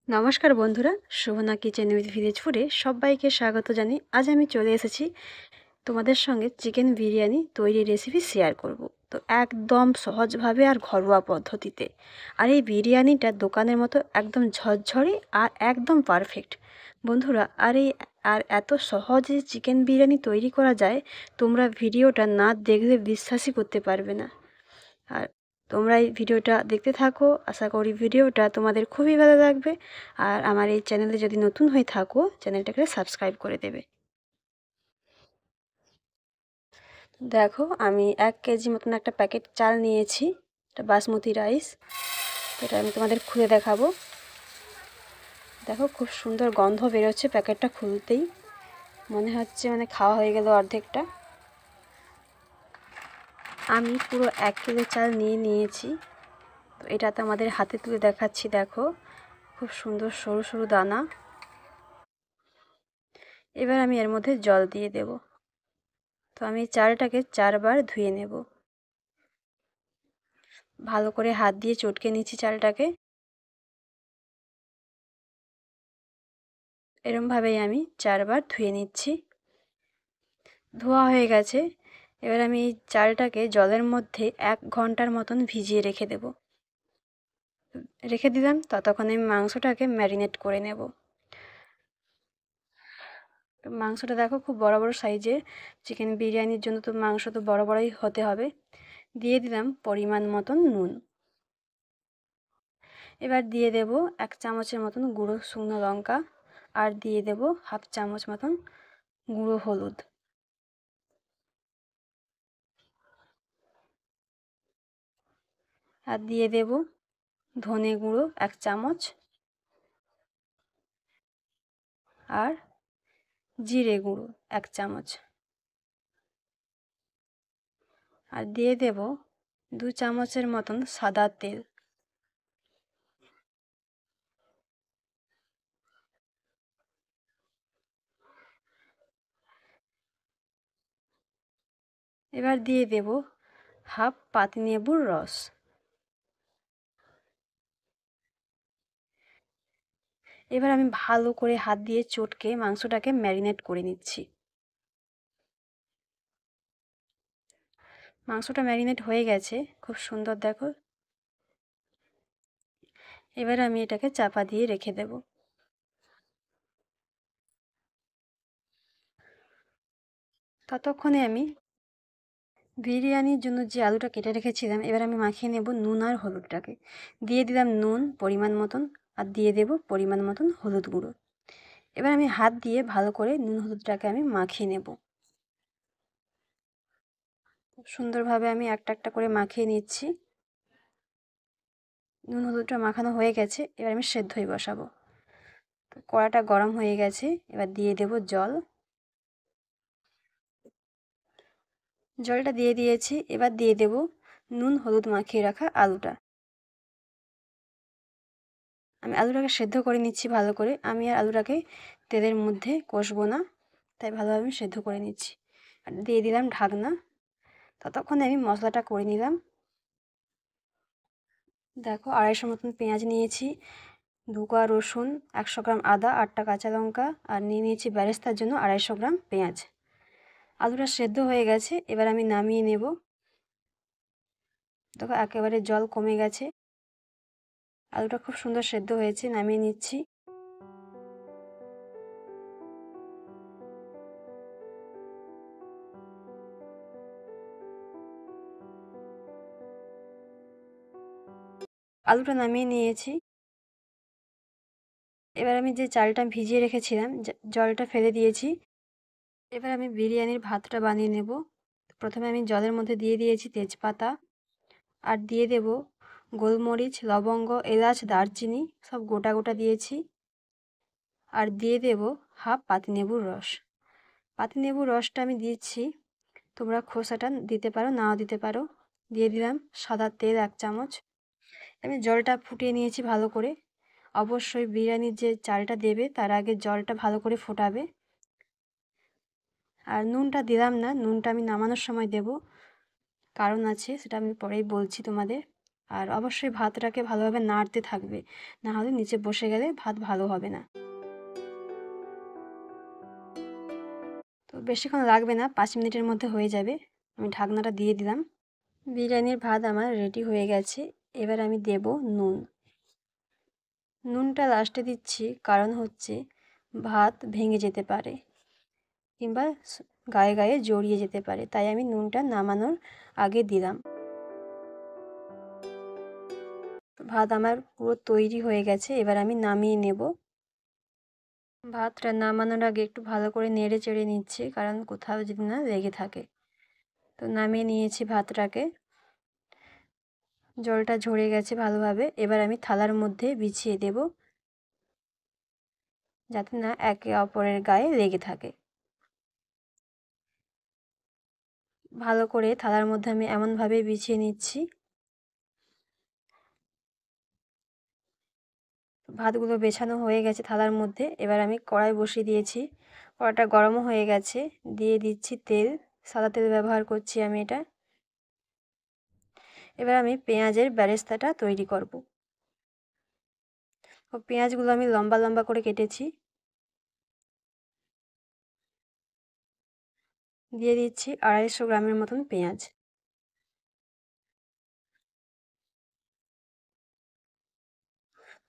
নমস্কার বন্ধুরা, শোভনা kitchen with village ফুডে সবাইকে স্বাগত জানাই। আজ আমি চলে এসেছি তোমাদের সঙ্গে চিকেন বিরিয়ানি তৈরির রেসিপি শেয়ার করব। তো একদম সহজভাবে আর ঘরোয়া পদ্ধতিতে। আর এই বিরিয়ানিটা দোকানের মতো একদম ঝরঝরে আর একদম পারফেক্ট বন্ধুরা। আর এত সহজে চিকেন বিরিয়ানি তৈরি করা যায়, তোমরা ভিডিওটা না দেখলে বিশ্বাসই করতে পারবে না। আর তোমরা এই ভিডিওটা দেখতে থাকো, আশা করি ভিডিওটা তোমাদের খুবই ভালো লাগবে। আর আমার এই চ্যানেলে যদি নতুন হয়ে থাকো, চ্যানেলটাকে সাবস্ক্রাইব করে দেবে। দেখো, আমি 1 কেজি মতন একটা প্যাকেট চাল নিয়েছি, এটা বাসমতি রাইস। তো এটা আমি তোমাদের খুলে দেখাবো। দেখো, খুব সুন্দর গন্ধ বেরোচ্ছে প্যাকেটটা খুলতেই, মনে হচ্ছে মানে খাওয়া হয়ে গেল অর্ধেকটা। আমি পুরো 1 কিলো চাল নিয়েছি। তো এটা তো আমাদের হাতে তুলে দেখাচ্ছি। দেখো, খুব সুন্দর সরু সরু দানা। এবার আমি এর মধ্যে জল দিয়ে দেব। তো আমি চালটাকে 4বার ধুয়ে নেব। ভালো করে হাত দিয়ে চটকে নিচ্ছি চালটাকে। এরমভাবেই আমি 4বার ধুয়ে নিচ্ছি। ধোয়া হয়ে গেছে। এবার আমি এই চালটাকে জলের মধ্যে 1 ঘন্টার মতন ভিজিয়ে রেখে দিলাম। ততক্ষণে আমি মাংসটাকে ম্যারিনেট করে নেব। মাংসটা দেখো, খুব বড় বড় সাইজের। চিকেন বিরিয়ানির জন্য তো মাংস তো বড় বড়ই হতে হবে। দিয়ে দিলাম পরিমাণ মতন নুন। এবার দিয়ে দেব 1 চামচের মতন গুঁড়ো শুকনো লঙ্কা, আর দিয়ে দেব 1/2 চামচ মতন গুঁড়ো হলুদ। আর দিয়ে দেব ধনে গুঁড়ো 1 চামচ, আর জিরে গুঁড়ো 1 চামচ, আর দিয়ে দেব 2 চামচের মতন সাদা তেল। এবার দিয়ে দেব 1/2 পাতিলেবুর রস। এবার আমি ভালো করে হাত দিয়ে চটকে মাংসটাকে ম্যারিনেট করে নিচ্ছি। মাংসটা ম্যারিনেট হয়ে গেছে, খুব সুন্দর দেখো। এবার আমি এটাকে চাপা দিয়ে রেখে দেব। ততক্ষণে আমি বিরিয়ানির জন্য যে আলুটা কেটে রেখেছিলাম, এবার আমি মাখিয়ে নেব নুন আর হলুদটাকে। দিয়ে দিলাম নুন পরিমাণ মতন, আর দিয়ে দেব পরিমাণ মতন হলুদ গুঁড়ো। এবার আমি হাত দিয়ে ভালো করে নুন হলুদটাকে আমি মাখিয়ে নেব। খুব সুন্দরভাবে আমি একটা একটা করে মাখিয়ে নিচ্ছি। নুন হলুদটা মাখানো হয়ে গেছে। এবার আমি সেদ্ধই বসাবো। তো কড়াটা গরম হয়ে গেছে, এবার দিয়ে দেব জল। জলটা দিয়ে দিয়েছি। এবার দিয়ে দেব নুন হলুদ মাখিয়ে রাখা আলুটা। আমি আলুটাকে সেদ্ধ করে নিচ্ছি ভালো করে। আমি আর আলুটাকে তেলের মধ্যে কষবো না, তাই ভালোভাবে আমি সেদ্ধ করে নিচ্ছি। আর দিয়ে দিলাম ঢাকনা। ততক্ষণে আমি মশলাটা করে নিলাম। দেখো, 250 মতন পেঁয়াজ নিয়েছি, 2 কোয়া রসুন, 100 গ্রাম আদা, 8টা কাঁচা লঙ্কা, আর নিয়েছি বেরেস্তার জন্য 250 গ্রাম পেঁয়াজ। আলুটা সেদ্ধ হয়ে গেছে, এবার আমি নামিয়ে নেব। দেখো, একেবারে জল কমে গেছে। আলুটা খুব সুন্দর সেদ্ধ হয়েছে, নামিয়ে নিচ্ছি। আলুটা নামিয়ে নিয়েছি। এবার আমি যে চালটা ভিজিয়ে রেখেছিলাম, জলটা ফেলে দিয়েছি। এবার আমি বিরিয়ানির ভাতটা বানিয়ে নেব। প্রথমে আমি জলের মধ্যে দিয়ে দিয়েছি তেজপাতা, আর দিয়ে দেব গোলমরিচ, লবঙ্গ, এলাচ, দারচিনি সব গোটা গোটা দিয়েছি। আর দিয়ে দেব 1/2 পাতিলেবুর রস। পাতিলেবুর রসটা আমি দিচ্ছি, তোমরা খোসাটা দিতে পারো, নাও দিতে পারো। দিয়ে দিলাম সাদা তেল 1 চামচ। আমি জলটা ফুটিয়ে নিয়েছি ভালো করে। অবশ্যই বিরিয়ানির যে চালটা দেবে তার আগে জলটা ভালো করে ফোটাবে। আর নুনটা দিলাম না, নুনটা আমি নামানোর সময় দেব, কারণ আছে, সেটা আমি পরেই বলছি তোমাদের। আর অবশ্যই ভাতটাকে ভালোভাবে নাড়তে থাকবে, না হলে নিচে বসে গেলে ভাত ভালো হবে না। তো বেশিক্ষণ লাগবে না, 5 মিনিটের মধ্যে হয়ে যাবে। আমি ঢাকনাটা দিয়ে দিলাম। বিরিয়ানির ভাত আমার রেডি হয়ে গেছে। এবার আমি দেব নুন। নুনটা লাস্টে দিচ্ছি, কারণ হচ্ছে ভাত ভেঙে যেতে পারে কিংবা গায়ে গায়ে জড়িয়ে যেতে পারে, তাই আমি নুনটা নামানোর আগে দিলাম। ভাত আমার পুরো তৈরি হয়ে গেছে, এবার আমি নামিয়ে নেব। ভাতটা নামানোর আগে একটু ভালো করে নেড়ে চেড়ে নিচ্ছি, কারণ কোথাও যদি না লেগে থাকে। তো নামিয়ে নিয়েছি ভাতটাকে, জলটা ঝরে গেছে ভালোভাবে। এবার আমি থালার মধ্যে বিছিয়ে দেব, যাতে না একে অপরের গায়ে লেগে থাকে। ভালো করে থালার মধ্যে আমি এমনভাবে বিছিয়ে নিচ্ছি। ভাতগুলো বেছানো হয়ে গেছে থালার মধ্যে। এবার আমি কড়াই বসিয়ে দিয়েছি, কড়াইটা গরমও হয়ে গেছে। দিয়ে দিচ্ছি তেল, সাদা তেল ব্যবহার করছি আমি এটা। এবার আমি পেঁয়াজের বেরেস্তাটা তৈরি করব। পেঁয়াজগুলো আমি লম্বা লম্বা করে কেটেছি। দিয়ে দিচ্ছি 250 গ্রামের মতন পেঁয়াজ।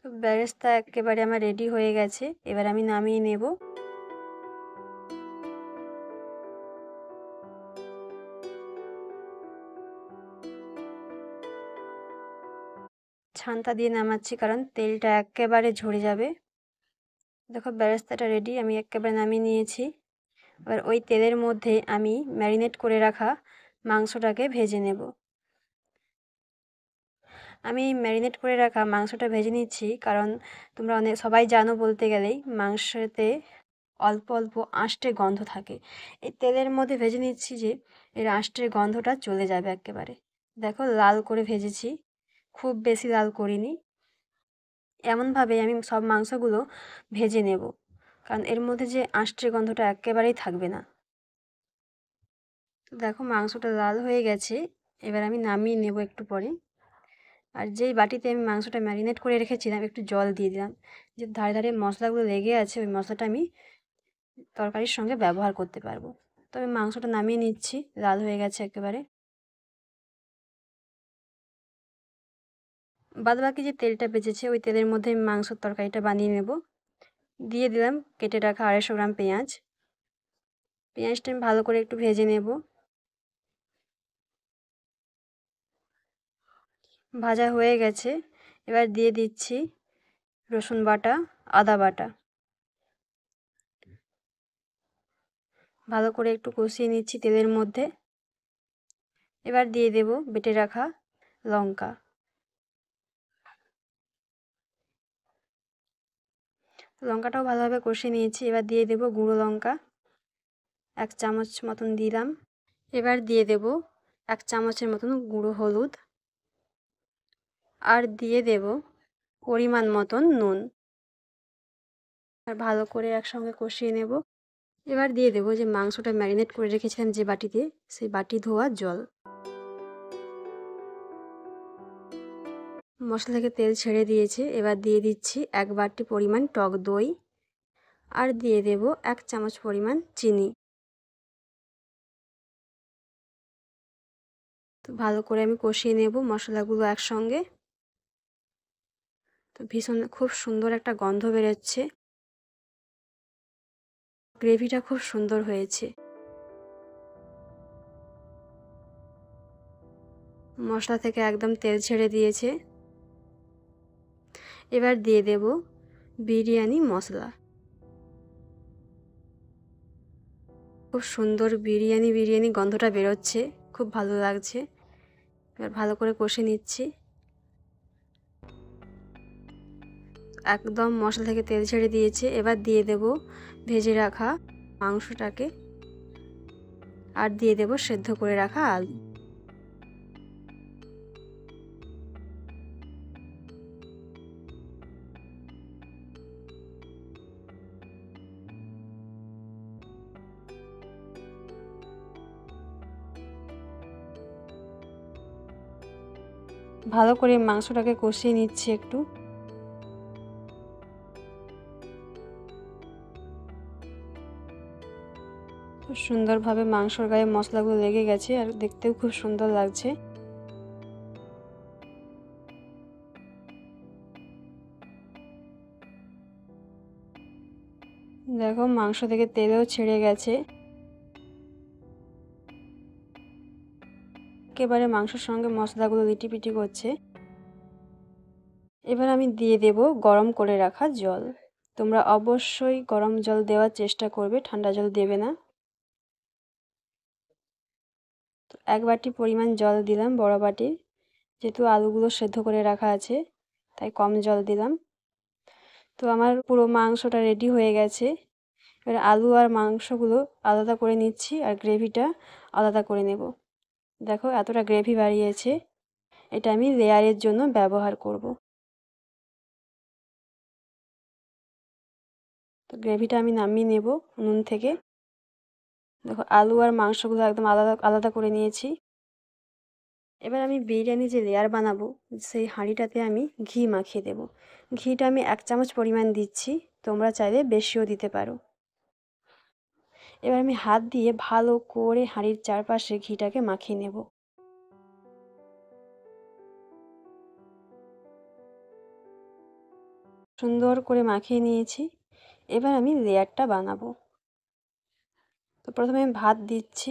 তো বেরেস্তা একেবারে আমার রেডি হয়ে গেছে, এবার আমি নামিয়ে নেব। ছানটা দিয়ে নামাচ্ছি, কারণ তেলটা একেবারে ঝরে যাবে। দেখো বেরেস্তাটা রেডি, আমি একেবারে নামিয়ে নিয়েছি। এবার ওই তেলের মধ্যে আমি ম্যারিনেট করে রাখা মাংসটাকে ভেজে নেব। আমি ম্যারিনেট করে রাখা মাংসটা ভেজে নিচ্ছি, কারণ তোমরা সবাই জানো বলতে গেলেই মাংসতে অল্প অল্প আঁশটে গন্ধ থাকে। এই তেলের মধ্যে ভেজে নিচ্ছি যে এর আঁশটের গন্ধটা চলে যাবে একেবারে। দেখো লাল করে ভেজেছি, খুব বেশি লাল করিনি। এমনভাবে আমি সব মাংসগুলো ভেজে নেব, কারণ এর মধ্যে যে আঁশটের গন্ধটা একেবারেই থাকবে না। তো দেখো মাংসটা লাল হয়ে গেছে, এবার আমি নামিয়ে নেব একটু পরে। আর যেই বাটিতে আমি মাংসটা ম্যারিনেট করে রেখেছিলাম, একটু জল দিয়ে দিলাম, যে ধারে ধারে মশলাগুলো লেগে আছে, ওই মশলাটা আমি তরকারির সঙ্গে ব্যবহার করতে পারবো। তো আমি মাংসটা নামিয়ে নিচ্ছি, লাল হয়ে গেছে একেবারে। বাদবাকি যে তেলটা বেঁচেছে, ওই তেলের মধ্যে আমি মাংসর তরকারিটা বানিয়ে নেব। দিয়ে দিলাম কেটে রাখা 250 গ্রাম পেঁয়াজ। পেঁয়াজটা আমি ভালো করে একটু ভেজে নেব। ভাজা হয়ে গেছে, এবার দিয়ে দিচ্ছি রসুন বাটা, আদা বাটা। ভালো করে একটু কষিয়ে নিচ্ছি তেলের মধ্যে। এবার দিয়ে দেব বেটে রাখা লঙ্কা। লঙ্কাটাও ভালোভাবে কষিয়ে নিয়েছি। এবার দিয়ে দেব গুঁড়ো লঙ্কা, 1 চামচ মতন দিলাম। এবার দিয়ে দেব 1 চামচের মতন গুঁড়ো হলুদ, আর দিয়ে দেব পরিমাণ মতন নুন। আর ভালো করে একসঙ্গে কষিয়ে নেব। এবার দিয়ে দেব যে মাংসটা ম্যারিনেট করে রেখেছিলাম যে বাটিতে, সেই বাটি ধোয়া জল। মশলা থেকে তেল ছেড়ে দিয়েছে, এবার দিয়ে দিচ্ছি 1 বাটি পরিমাণ টক দই, আর দিয়ে দেব 1 চামচ পরিমাণ চিনি। তো ভালো করে আমি কষিয়ে নেব মশলাগুলো একসঙ্গে। তো ভীষণ খুব সুন্দর একটা গন্ধ বেরোচ্ছে, গ্রেভিটা খুব সুন্দর হয়েছে। মশলা থেকে একদম তেল ছেড়ে দিয়েছে। এবার দিয়ে দেব বিরিয়ানি মশলা। খুব সুন্দর বিরিয়ানি গন্ধটা বেরোচ্ছে, খুব ভালো লাগছে। এবার ভালো করে কষে নিচ্ছি। একদম মশলা থেকে তেল ছেড়ে দিয়েছে। এবার দিয়ে দেব ভেজে রাখা মাংসটাকে, আর দিয়ে দেব সেদ্ধ করে রাখা আলু। ভালো করে মাংসটাকে কষিয়ে নিচ্ছি একটু। খুব সুন্দরভাবে মাংসর গায়ে মশলাগুলো লেগে গেছে আর দেখতেও খুব সুন্দর লাগছে। দেখো মাংস থেকে তেলও ছেড়ে গেছে। একেবারে মাংসের সঙ্গে মশলাগুলো লিটিপিটি করছে। এবার আমি দিয়ে দেব গরম করে রাখা জল। তোমরা অবশ্যই গরম জল দেওয়ার চেষ্টা করবে, ঠান্ডা জল দেবে না। তো 1 বাটি পরিমাণ জল দিলাম, বড় বাটির, যেহেতু আলুগুলো সেদ্ধ করে রাখা আছে তাই কম জল দিলাম। তো আমার পুরো মাংসটা রেডি হয়ে গেছে। এবার আলু আর মাংসগুলো আলাদা করে নিচ্ছি আর গ্রেভিটা আলাদা করে নেব। দেখো এতটা গ্রেভি বাড়িয়েছে, এটা আমি লেয়ারের জন্য ব্যবহার করব। তো গ্রেভিটা আমি নামিয়ে নেব উনুন থেকে। দেখো আলু আর মাংসগুলো একদম আলাদা আলাদা করে নিয়েছি। এবার আমি বিরিয়ানি যে লেয়ার বানাবো সেই হাঁড়িটাতে আমি ঘি মাখিয়ে দেব। ঘিটা আমি 1 চামচ পরিমাণ দিচ্ছি, তোমরা চাইলে বেশিও দিতে পারো। এবার আমি হাত দিয়ে ভালো করে হাঁড়ির চারপাশে ঘিটাকে মাখিয়ে নেব। সুন্দর করে মাখিয়ে নিয়েছি। এবার আমি লেয়ারটা বানাবো। তো প্রথমে আমি ভাত দিচ্ছি,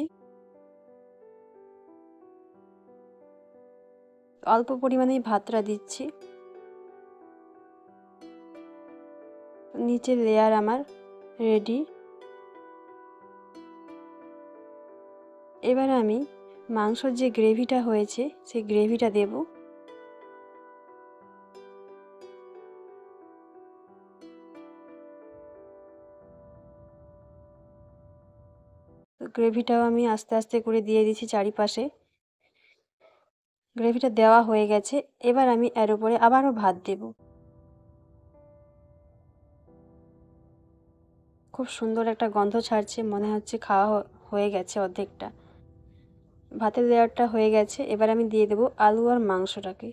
অল্প পরিমাণেই ভাতটা দিচ্ছি। নিচের লেয়ার আমার রেডি। এবার আমি মাংসর যে গ্রেভিটা হয়েছে সেই গ্রেভিটা দেব। তো গ্রেভিটাও আমি আস্তে আস্তে করে দিয়ে দিচ্ছি চারিপাশে। গ্রেভিটা দেওয়া হয়ে গেছে। এবার আমি এর উপরে আবারও ভাত দেব। খুব সুন্দর একটা গন্ধ ছাড়ছে, মনে হচ্ছে খাওয়া হয়ে গেছে অর্ধেকটা। ভাতের লেয়ারটা হয়ে গেছে। এবার আমি দিয়ে দেব আলু আর মাংসটাকে।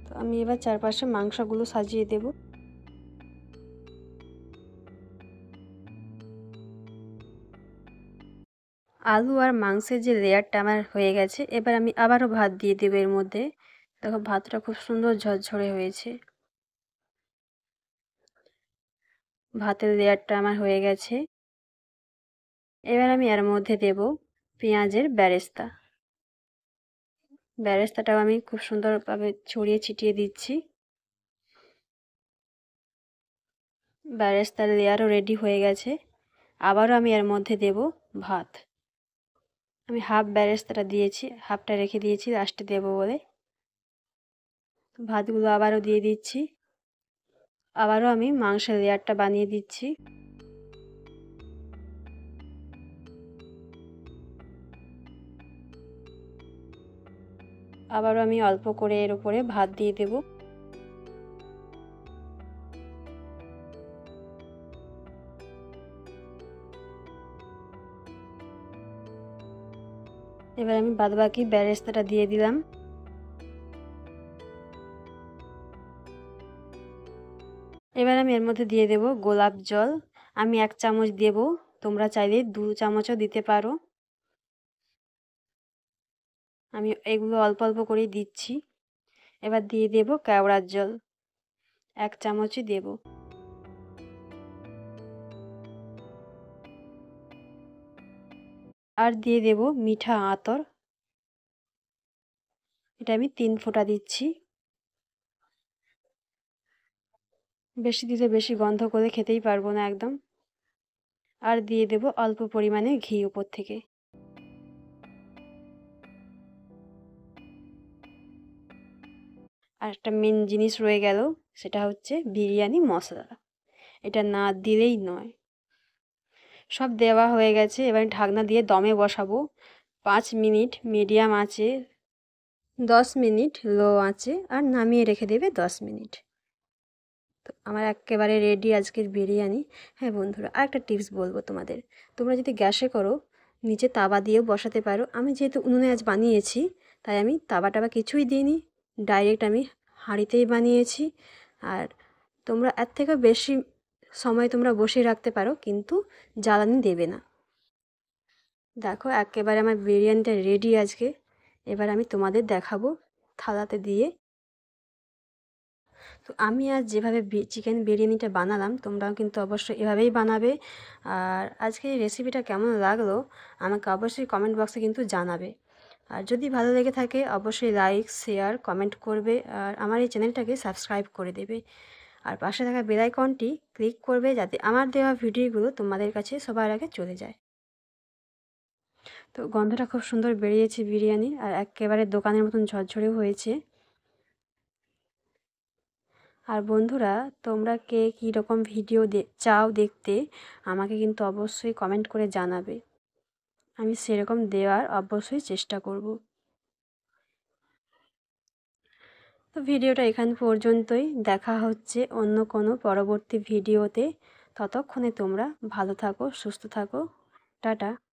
তো আমি এবার চারপাশে মাংসগুলো সাজিয়ে দেব। আলু আর মাংসের যে লেয়ারটা আমার হয়ে গেছে, এবার আমি আবারও ভাত দিয়ে দেবো এর মধ্যে। দেখো ভাতটা খুব সুন্দর ঝরঝরে হয়েছে। ভাতের লেয়ারটা আমার হয়ে গেছে। এবার আমি এর মধ্যে দেব পেঁয়াজের বেরেস্তা। বেরেস্তাটাও আমি খুব সুন্দরভাবে ছড়িয়ে ছিটিয়ে দিচ্ছি। বেরেস্তার লেয়ারও রেডি হয়ে গেছে। আবারও আমি এর মধ্যে দেব ভাত। আমি হাফ বেরেস্তাটা দিয়েছি, হাফটা রেখে দিয়েছি লাস্টে দেবো বলে। ভাতগুলো আবারও দিয়ে দিচ্ছি। আবারও আমি মাংসের লেয়ারটা বানিয়ে দিচ্ছি। আবারও আমি অল্প করে এর উপরে ভাত দিয়ে দেব। এবার আমি বাদবাকি বেরেস্তাটা দিয়ে দিলাম। এবার আমি এর মধ্যে দিয়ে দেব গোলাপ জল। আমি 1 চামচ দেব, তোমরা চাইলে 2 চামচও দিতে পারো। আমি এগুলো অল্প অল্প করেই দিচ্ছি। এবার দিয়ে দেব কেওড়ার জল, 1 চামচই দেব। আর দিয়ে দেব মিঠা আতর, এটা আমি 3 ফোঁটা দিচ্ছি। বেশি দিলে বেশি গন্ধ করে খেতেই পারবো না একদম। আর দিয়ে দেব অল্প পরিমাণে ঘি উপর থেকে। আর একটা মেন জিনিস রয়ে গেল, সেটা হচ্ছে বিরিয়ানি মশলা। এটা না দিলেই নয়। সব দেওয়া হয়ে গেছে। এবার ঢাকনা দিয়ে দমে বসাবো 5 মিনিট মিডিয়াম আঁচে, 10 মিনিট লো আঁচে, আর নামিয়ে রেখে দেবে 10 মিনিট। তো আমার একেবারে রেডি আজকের বিরিয়ানি। হ্যাঁ বন্ধুরা, আরেকটা টিপস বলবো তোমাদের, তোমরা যদি গ্যাসে করো নিচে তাওয়া দিয়েও বসাতে পারো। আমি যেহেতু উনুনে আজ বানিয়েছি তাই আমি তাওয়া টাওয়া কিছুই দিইনি, ডাইরেক্ট আমি হাঁড়িতেই বানিয়েছি। আর তোমরা এর থেকেও বেশি সময় তোমরা বসিয়ে রাখতে পারো, কিন্তু জ্বালানি দেবে না। দেখো একেবারে আমার বিরিয়ানিটা রেডি আজকে। এবার আমি তোমাদের দেখাবো থালাতে দিয়ে। তো আমি আজ যেভাবে চিকেন বিরিয়ানিটা বানালাম তোমরাও কিন্তু অবশ্যই এভাবেই বানাবে। আর আজকে এই রেসিপিটা কেমন লাগলো আমাকে অবশ্যই কমেন্ট বক্সে কিন্তু জানাবে। আর যদি ভালো লেগে থাকে অবশ্যই লাইক শেয়ার কমেন্ট করবে, আর আমার এই চ্যানেলটাকে সাবস্ক্রাইব করে দেবে। আর পাশে থাকা বেল আইকনটি ক্লিক করবে যাতে আমার দেওয়া ভিডিওগুলো তোমাদের কাছে সবার আগে চলে যায়। তো গন্ধটা খুব সুন্দর বেরিয়েছে বিরিয়ানির, আর একেবারে দোকানের মতন ঝরঝরে হয়েছে। আর বন্ধুরা, তোমরা কে কী রকম ভিডিও চাও দেখতে আমাকে কিন্তু অবশ্যই কমেন্ট করে জানাবে, আমি সেরকম দেওয়ার অবশ্যই চেষ্টা করব। তো ভিডিওটা এখান পর্যন্তই, দেখা হচ্ছে অন্য কোনো পরবর্তী ভিডিওতে। ততক্ষণে তোমরা ভালো থাকো, সুস্থ থাকো, টাটা।